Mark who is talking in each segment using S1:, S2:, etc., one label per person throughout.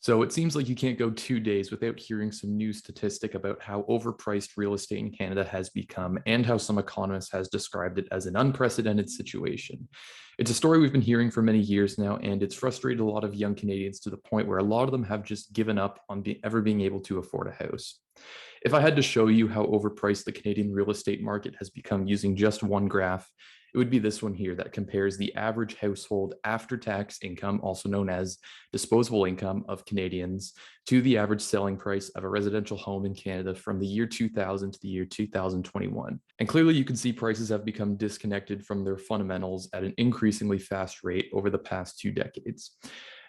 S1: So it seems like you can't go 2 days without hearing some new statistic about how overpriced real estate in Canada has become and how some economists has described it as an unprecedented situation. It's a story we've been hearing for many years now, and it's frustrated a lot of young Canadians to the point where a lot of them have just given up on ever being able to afford a house. If I had to show you how overpriced the Canadian real estate market has become using just one graph, it would be this one here that compares the average household after-tax income, also known as disposable income of Canadians, to the average selling price of a residential home in Canada from the year 2000 to the year 2021. And clearly you can see prices have become disconnected from their fundamentals at an increasingly fast rate over the past 2 decades.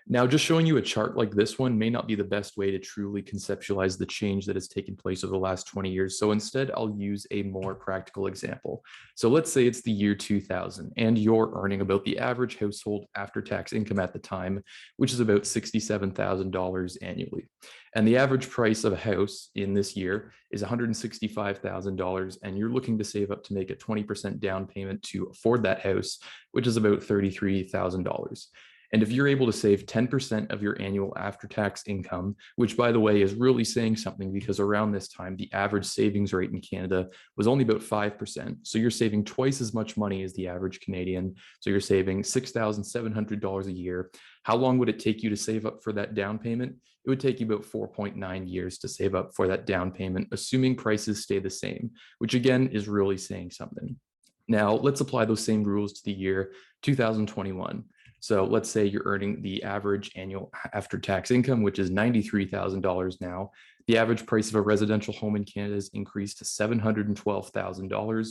S1: Now, just showing you a chart like this one may not be the best way to truly conceptualize the change that has taken place over the last 20 years. So instead, I'll use a more practical example. So let's say it's the year 2000 and you're earning about the average household after-tax income at the time, which is about $67,000 annually. And the average price of a house in this year is $165,000, and you're looking to save up to make a 20% down payment to afford that house, which is about $33,000. And if you're able to save 10% of your annual after-tax income, which by the way is really saying something because around this time, the average savings rate in Canada was only about 5%. So you're saving twice as much money as the average Canadian. So you're saving $6,700 a year. How long would it take you to save up for that down payment? It would take you about 4.9 years to save up for that down payment, assuming prices stay the same, which again is really saying something. Now, let's apply those same rules to the year 2021. So let's say you're earning the average annual after-tax income, which is $93,000 now. The average price of a residential home in Canada has increased to $712,000.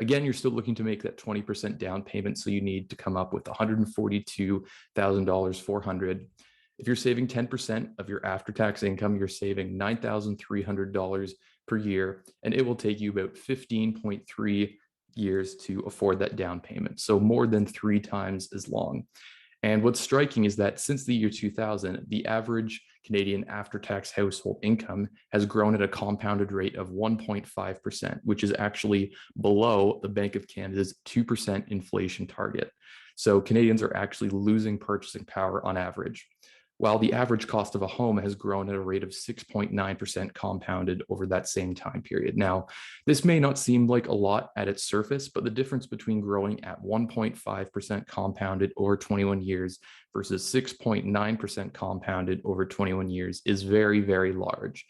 S1: Again, you're still looking to make that 20% down payment, so you need to come up with $142,400. If you're saving 10% of your after-tax income, you're saving $9,300 per year, and it will take you about 15.3 years to afford that down payment. So more than 3 times as long. And what's striking is that since the year 2000, the average Canadian after-tax household income has grown at a compounded rate of 1.5%, which is actually below the Bank of Canada's 2% inflation target. So Canadians are actually losing purchasing power on average, while the average cost of a home has grown at a rate of 6.9% compounded over that same time period. Now, this may not seem like a lot at its surface, but the difference between growing at 1.5% compounded over 21 years versus 6.9% compounded over 21 years is very, very large.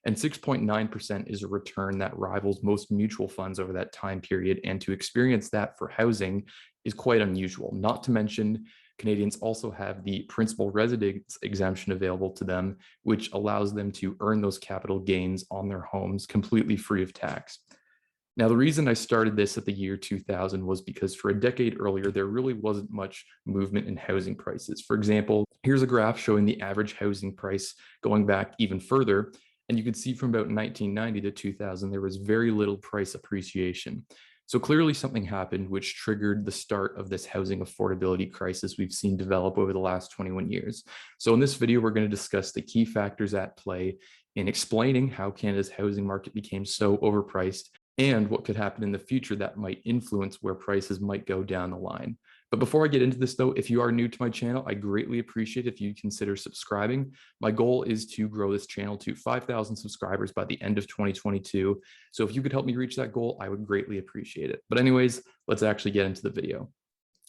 S1: And 6.9% is a return that rivals most mutual funds over that time period. And to experience that for housing is quite unusual, not to mention Canadians also have the principal residence exemption available to them, which allows them to earn those capital gains on their homes completely free of tax. Now, the reason I started this at the year 2000 was because for a decade earlier, there really wasn't much movement in housing prices. For example, here's a graph showing the average housing price going back even further. And you can see from about 1990 to 2000, there was very little price appreciation. So clearly something happened which triggered the start of this housing affordability crisis we've seen develop over the last 21 years. So in this video, we're going to discuss the key factors at play in explaining how Canada's housing market became so overpriced and what could happen in the future that might influence where prices might go down the line. But before I get into this though, if you are new to my channel, I greatly appreciate if you consider subscribing. My goal is to grow this channel to 5,000 subscribers by the end of 2022. So if you could help me reach that goal, I would greatly appreciate it. But anyways, let's actually get into the video.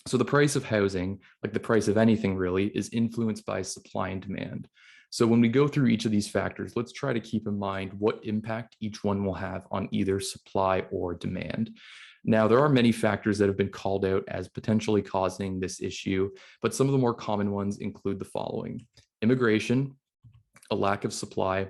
S1: So the price of housing, like the price of anything really, is influenced by supply and demand. So when we go through each of these factors, let's try to keep in mind what impact each one will have on either supply or demand. Now, there are many factors that have been called out as potentially causing this issue, but some of the more common ones include the following: immigration, a lack of supply,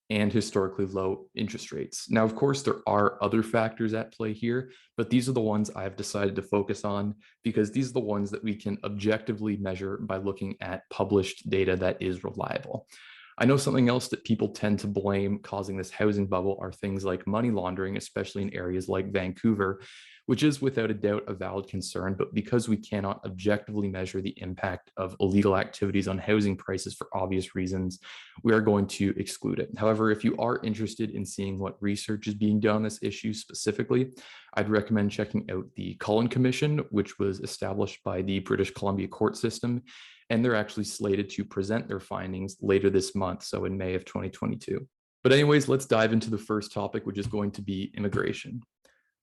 S1: and historically low interest rates. Now, of course, there are other factors at play here, but these are the ones I've decided to focus on because these are the ones that we can objectively measure by looking at published data that is reliable. I know something else that people tend to blame causing this housing bubble are things like money laundering, especially in areas like Vancouver, which is without a doubt a valid concern. But because we cannot objectively measure the impact of illegal activities on housing prices for obvious reasons, we are going to exclude it. However, if you are interested in seeing what research is being done on this issue specifically, I'd recommend checking out the Cullen Commission, which was established by the British Columbia court system. and they're actually slated to present their findings later this month, so in May of 2022. But anyways, let's dive into the first topic, which is going to be immigration.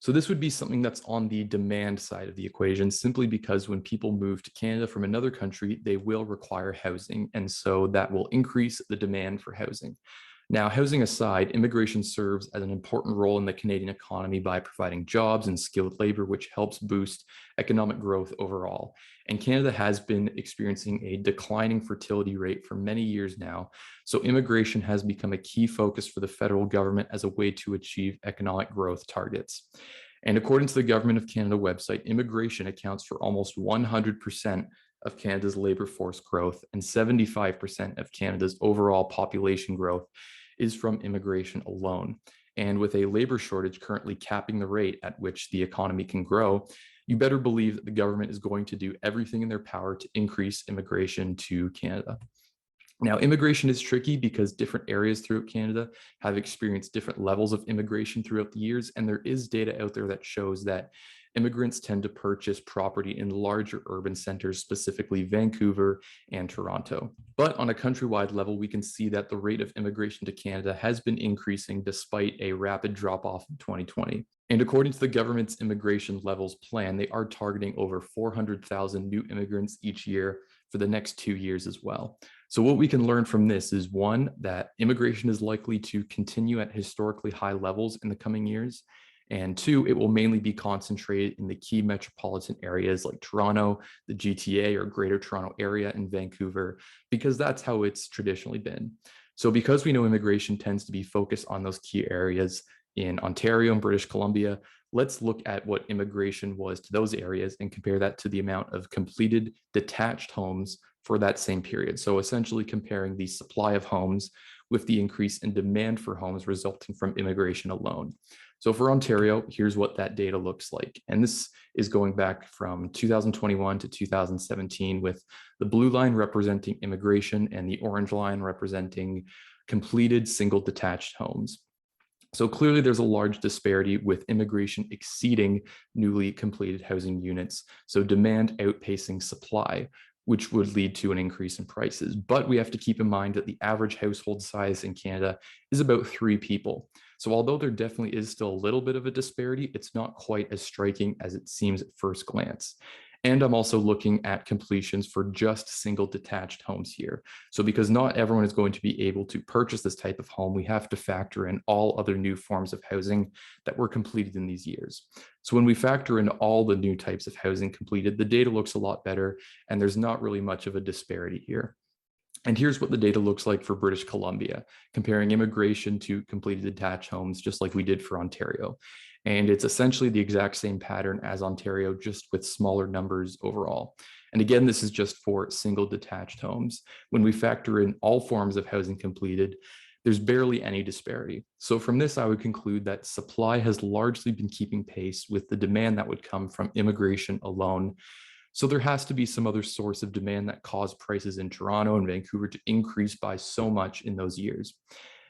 S1: So this would be something that's on the demand side of the equation, simply because when people move to Canada from another country, they will require housing. And so that will increase the demand for housing. Now, housing aside, immigration serves as an important role in the Canadian economy by providing jobs and skilled labor, which helps boost economic growth overall. And Canada has been experiencing a declining fertility rate for many years now. So immigration has become a key focus for the federal government as a way to achieve economic growth targets. And according to the Government of Canada website, immigration accounts for almost 100% of Canada's labor force growth, and 75% of Canada's overall population growth is from immigration alone. And with a labor shortage currently capping the rate at which the economy can grow, you better believe that the government is going to do everything in their power to increase immigration to Canada. Now, immigration is tricky because different areas throughout Canada have experienced different levels of immigration throughout the years, and there is data out there that shows that immigrants tend to purchase property in larger urban centers, specifically Vancouver and Toronto. But on a countrywide level, we can see that the rate of immigration to Canada has been increasing despite a rapid drop-off in 2020. And according to the government's immigration levels plan, they are targeting over 400,000 new immigrants each year for the next 2 years as well. So what we can learn from this is, one, that immigration is likely to continue at historically high levels in the coming years. And two, it will mainly be concentrated in the key metropolitan areas like Toronto, the GTA or Greater Toronto Area, and Vancouver, because that's how it's traditionally been. So because we know immigration tends to be focused on those key areas in Ontario and British Columbia, let's look at what immigration was to those areas and compare that to the amount of completed detached homes for that same period. So essentially comparing the supply of homes with the increase in demand for homes resulting from immigration alone. So for Ontario, here's what that data looks like. And this is going back from 2021 to 2017, with the blue line representing immigration and the orange line representing completed single detached homes. So clearly there's a large disparity with immigration exceeding newly completed housing units. So demand outpacing supply, which would lead to an increase in prices. But we have to keep in mind that the average household size in Canada is about 3 people. So although there definitely is still a little bit of a disparity, it's not quite as striking as it seems at first glance. And I'm also looking at completions for just single detached homes here. So because not everyone is going to be able to purchase this type of home, we have to factor in all other new forms of housing that were completed in these years. So when we factor in all the new types of housing completed, the data looks a lot better, and there's not really much of a disparity here. And here's what the data looks like for British Columbia, comparing immigration to completed detached homes, just like we did for Ontario. And it's essentially the exact same pattern as Ontario, just with smaller numbers overall. And again, this is just for single detached homes. When we factor in all forms of housing completed, there's barely any disparity. So from this, I would conclude that supply has largely been keeping pace with the demand that would come from immigration alone. So there has to be some other source of demand that caused prices in Toronto and Vancouver to increase by so much in those years.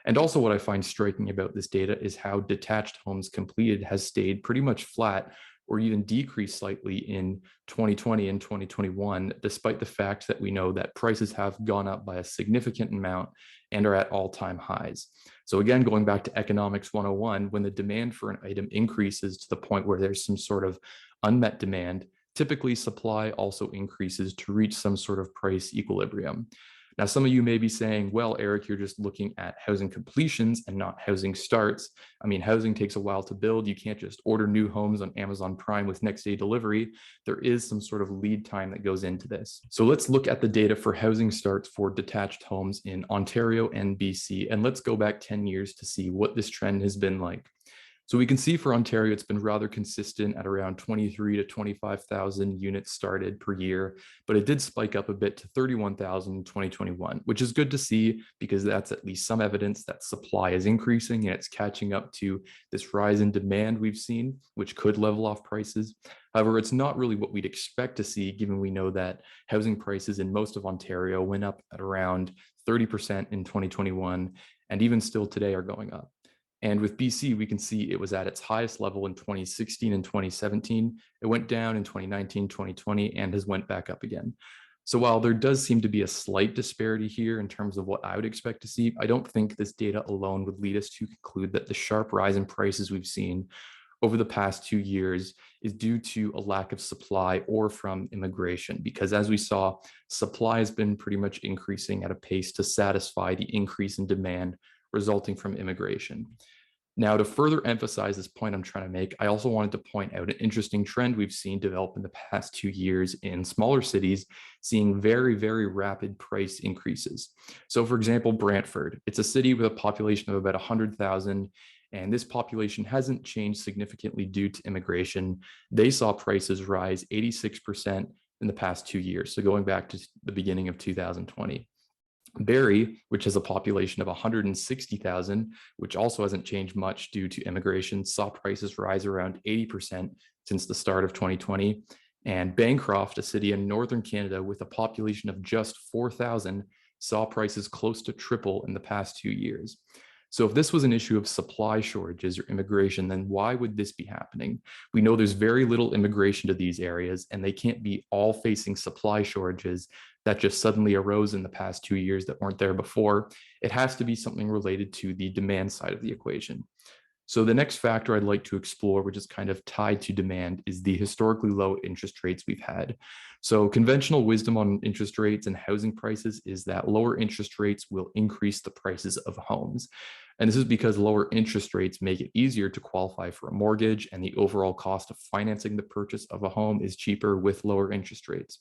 S1: And also what I find striking about this data is how detached homes completed has stayed pretty much flat or even decreased slightly in 2020 and 2021, despite the fact that we know that prices have gone up by a significant amount and are at all-time highs. So again, going back to economics 101, when the demand for an item increases to the point where there's some sort of unmet demand, typically supply also increases to reach some sort of price equilibrium. Now, some of you may be saying, well, Eric, you're just looking at housing completions and not housing starts. I mean, housing takes a while to build. You can't just order new homes on Amazon Prime with next day delivery. There is some sort of lead time that goes into this. So let's look at the data for housing starts for detached homes in Ontario and BC. And let's go back 10 years to see what this trend has been like. So we can see for Ontario, it's been rather consistent at around 23 to 25,000 units started per year, but it did spike up a bit to 31,000 in 2021, which is good to see because that's at least some evidence that supply is increasing and it's catching up to this rise in demand we've seen, which could level off prices. However, it's not really what we'd expect to see, given we know that housing prices in most of Ontario went up at around 30% in 2021, and even still today are going up. And with BC, we can see it was at its highest level in 2016 and 2017. It went down in 2019, 2020, and has went back up again. So while there does seem to be a slight disparity here in terms of what I would expect to see, I don't think this data alone would lead us to conclude that the sharp rise in prices we've seen over the past 2 years is due to a lack of supply or from immigration, because as we saw, supply has been pretty much increasing at a pace to satisfy the increase in demand resulting from immigration. Now, to further emphasize this point I'm trying to make, I also wanted to point out an interesting trend we've seen develop in the past 2 years in smaller cities, seeing very, very rapid price increases. So, for example, Brantford, it's a city with a population of about 100,000, and this population hasn't changed significantly due to immigration. They saw prices rise 86% in the past 2 years, so going back to the beginning of 2020. Barrie, which has a population of 160,000, which also hasn't changed much due to immigration, saw prices rise around 80% since the start of 2020. And Bancroft, a city in northern Canada with a population of just 4,000, saw prices close to triple in the past 2 years. So if this was an issue of supply shortages or immigration, then why would this be happening? We know there's very little immigration to these areas, and they can't be all facing supply shortages that just suddenly arose in the past 2 years that weren't there before. It has to be something related to the demand side of the equation. So the next factor I'd like to explore, which is kind of tied to demand, is the historically low interest rates we've had. So conventional wisdom on interest rates and housing prices is that lower interest rates will increase the prices of homes. And this is because lower interest rates make it easier to qualify for a mortgage, and the overall cost of financing the purchase of a home is cheaper with lower interest rates.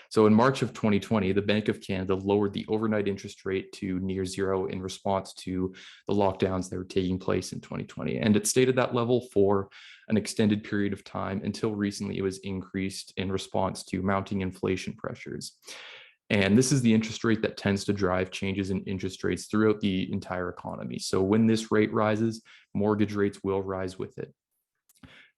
S1: So in March of 2020, the Bank of Canada lowered the overnight interest rate to near zero in response to the lockdowns that were taking place in 2020. And it stayed at that level for an extended period of time until recently it was increased in response to mounting inflation pressures. And this is the interest rate that tends to drive changes in interest rates throughout the entire economy. So when this rate rises, mortgage rates will rise with it.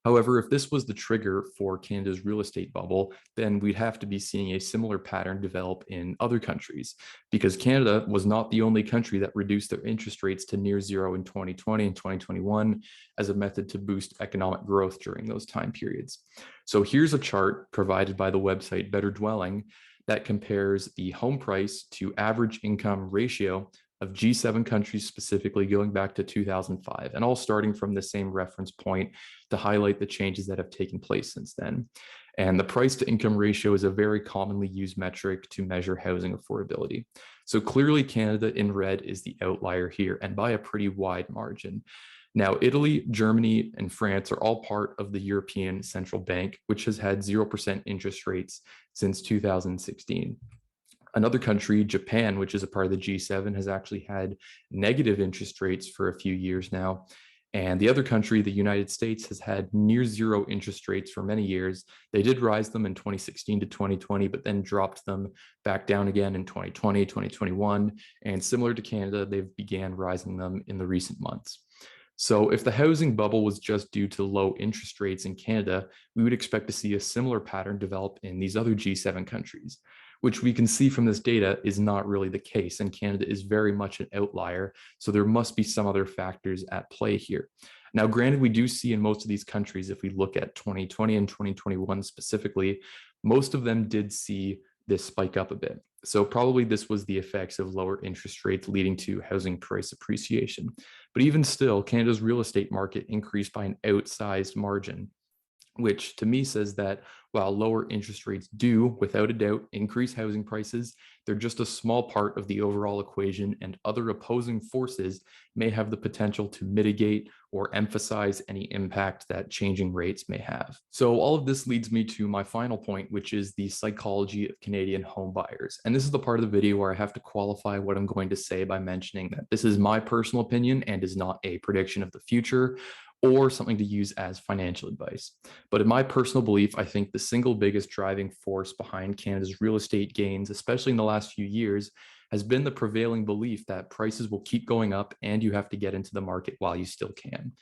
S1: However, if this was the trigger for Canada's real estate bubble, then we'd have to be seeing a similar pattern develop in other countries, because Canada was not the only country that reduced their interest rates to near zero in 2020 and 2021 as a method to boost economic growth during those time periods. So here's a chart provided by the website Better Dwelling that compares the home price to average income ratio of G7 countries, specifically going back to 2005, and all starting from the same reference point to highlight the changes that have taken place since then. And the price to income ratio is a very commonly used metric to measure housing affordability. So clearly Canada in red is the outlier here, and by a pretty wide margin. Now, Italy, Germany, and France are all part of the European Central Bank, which has had 0% interest rates since 2016. Another country, Japan, which is a part of the G7, has actually had negative interest rates for a few years now. And the other country, the United States, has had near zero interest rates for many years. They did rise them in 2016 to 2020, but then dropped them back down again in 2020, 2021. And similar to Canada, they've began rising them in the recent months. So if the housing bubble was just due to low interest rates in Canada, we would expect to see a similar pattern develop in these other G7 countries, which we can see from this data is not really the case, and Canada is very much an outlier, so there must be some other factors at play here. Now, granted, we do see in most of these countries, if we look at 2020 and 2021 specifically, most of them did see this spike up a bit. So probably this was the effects of lower interest rates leading to housing price appreciation. But even still, Canada's real estate market increased by an outsized margin, which to me says that while lower interest rates do, without a doubt, increase housing prices, they're just a small part of the overall equation, and other opposing forces may have the potential to mitigate or emphasize any impact that changing rates may have. So all of this leads me to my final point, which is the psychology of Canadian home buyers. And this is the part of the video where I have to qualify what I'm going to say by mentioning that this is my personal opinion and is not a prediction of the future or something to use as financial advice. But in my personal belief, I think the single biggest driving force behind Canada's real estate gains, especially in the last few years, has been the prevailing belief that prices will keep going up and you have to get into the market while you still can,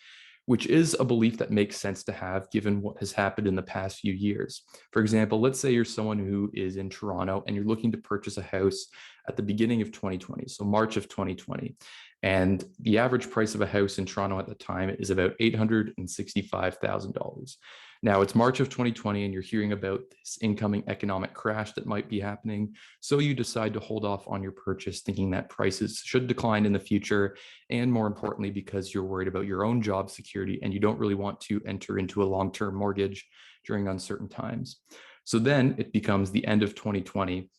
S1: which is a belief that makes sense to have given what has happened in the past few years. For example, let's say you're someone who is in Toronto and you're looking to purchase a house at the beginning of 2020, so March of 2020. And the average price of a house in Toronto at the time is about $865,000. Now it's March of 2020 and you're hearing about this incoming economic crash that might be happening. So you decide to hold off on your purchase, thinking that prices should decline in the future. And more importantly, because you're worried about your own job security and you don't really want to enter into a long-term mortgage during uncertain times. So then it becomes the end of 2020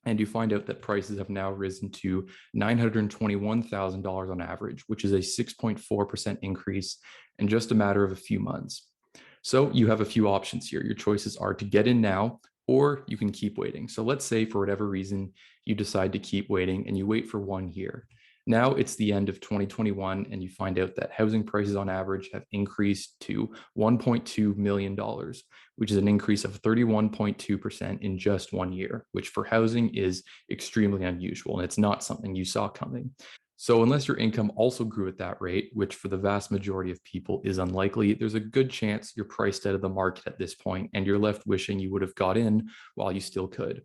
S1: and you find out that prices have now risen to $921,000 on average, which is a 6.4% increase in just a matter of a few months. So you have a few options here. Your choices are to get in now, or you can keep waiting. So let's say for whatever reason, you decide to keep waiting and you wait for 1 year. Now it's the end of 2021 and you find out that housing prices on average have increased to $1.2 million, which is an increase of 31.2% in just 1 year, which for housing is extremely unusual and it's not something you saw coming. So unless your income also grew at that rate, which for the vast majority of people is unlikely, there's a good chance you're priced out of the market at this point and you're left wishing you would have got in while you still could.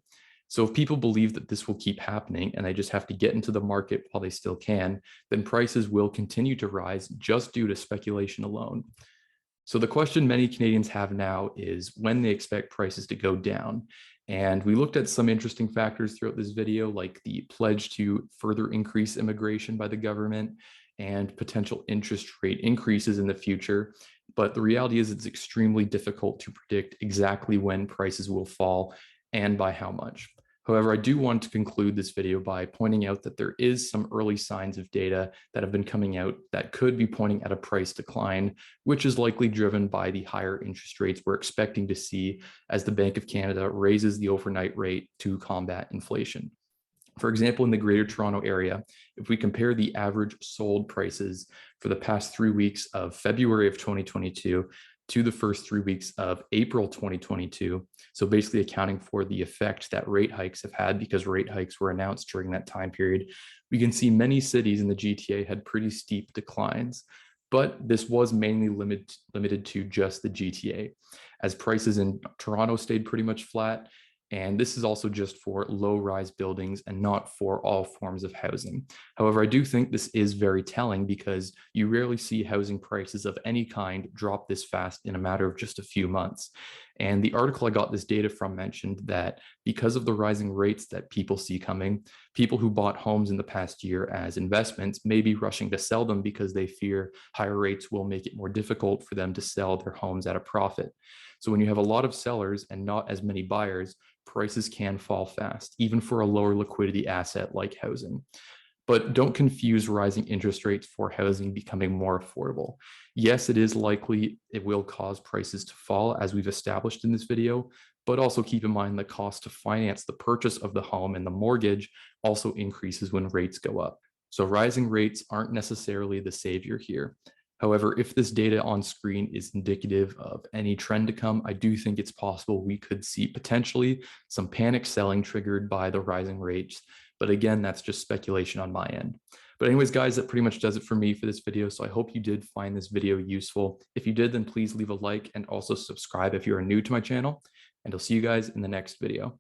S1: So if people believe that this will keep happening and they just have to get into the market while they still can, then prices will continue to rise just due to speculation alone. So the question many Canadians have now is when they expect prices to go down. And we looked at some interesting factors throughout this video, like the pledge to further increase immigration by the government and potential interest rate increases in the future. But the reality is it's extremely difficult to predict exactly when prices will fall and by how much. However, I do want to conclude this video by pointing out that there is some early signs of data that have been coming out that could be pointing at a price decline, which is likely driven by the higher interest rates we're expecting to see as the Bank of Canada raises the overnight rate to combat inflation. For example, in the Greater Toronto Area, if we compare the average sold prices for the past 3 weeks of February of 2022 to the first 3 weeks of April 2022. So basically accounting for the effect that rate hikes have had because rate hikes were announced during that time period, we can see many cities in the GTA had pretty steep declines, but this was mainly limited to just the GTA, as prices in Toronto stayed pretty much flat. And this is also just for low-rise buildings and not for all forms of housing. However, I do think this is very telling because you rarely see housing prices of any kind drop this fast in a matter of just a few months. And the article I got this data from mentioned that because of the rising rates that people see coming, people who bought homes in the past year as investments may be rushing to sell them because they fear higher rates will make it more difficult for them to sell their homes at a profit. So when you have a lot of sellers and not as many buyers, prices can fall fast, even for a lower liquidity asset like housing. But don't confuse rising interest rates for housing becoming more affordable. Yes, it is likely it will cause prices to fall, as we've established in this video, but also keep in mind the cost to finance the purchase of the home and the mortgage also increases when rates go up. So rising rates aren't necessarily the savior here. However, if this data on screen is indicative of any trend to come, I do think it's possible we could see potentially some panic selling triggered by the rising rates. But again, that's just speculation on my end. But anyways, guys, that pretty much does it for me for this video. So I hope you did find this video useful. If you did, then please leave a like and also subscribe if you are new to my channel. And I'll see you guys in the next video.